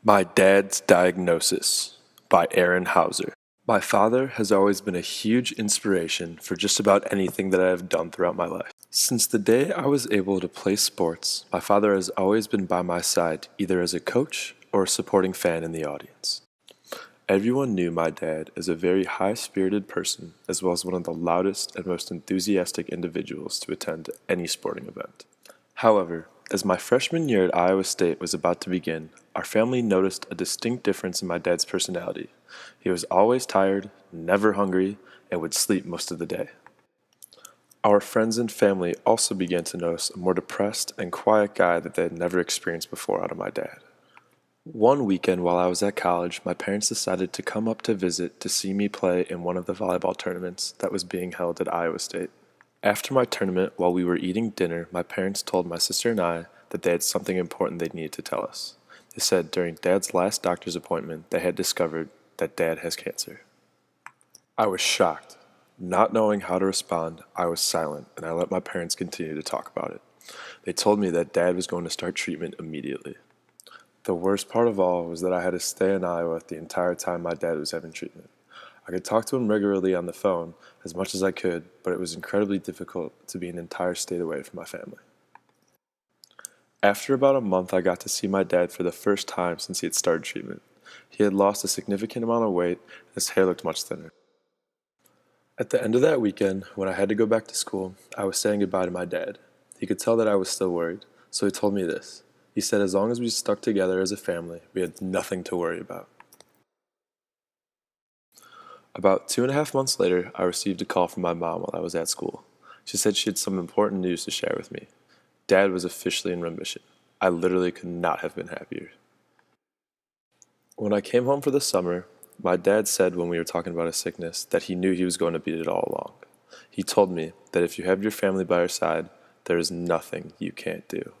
My Dad's Diagnosis by Aaron Hauser. My father has always been a huge inspiration for just about anything that I have done throughout my life. Since the day I was able to play sports, my father has always been by my side, either as a coach or a supporting fan in the audience. Everyone knew my dad as a very high-spirited person, as well as one of the loudest and most enthusiastic individuals to attend any sporting event. However, as my freshman year at Iowa State was about to begin, our family noticed a distinct difference in my dad's personality. He was always tired, never hungry, and would sleep most of the day. Our friends and family also began to notice a more depressed and quiet guy that they had never experienced before out of my dad. One weekend while I was at college, my parents decided to come up to visit to see me play in one of the volleyball tournaments that was being held at Iowa State. After my tournament, while we were eating dinner, my parents told my sister and I that they had something important they needed to tell us. They said during Dad's last doctor's appointment, they had discovered that Dad has cancer. I was shocked. Not knowing how to respond, I was silent, and I let my parents continue to talk about it. They told me that Dad was going to start treatment immediately. The worst part of all was that I had to stay in Iowa the entire time my dad was having treatment. I could talk to him regularly on the phone as much as I could, but it was incredibly difficult to be an entire state away from my family. After about a month, I got to see my dad for the first time since he had started treatment. He had lost a significant amount of weight, and his hair looked much thinner. At the end of that weekend, when I had to go back to school, I was saying goodbye to my dad. He could tell that I was still worried, so he told me this. He said as long as we stuck together as a family, we had nothing to worry about. About 2.5 months later, I received a call from my mom while I was at school. She said she had some important news to share with me. Dad was officially in remission. I literally could not have been happier. When I came home for the summer, my dad said when we were talking about his sickness that he knew he was going to beat it all along. He told me that if you have your family by your side, there is nothing you can't do.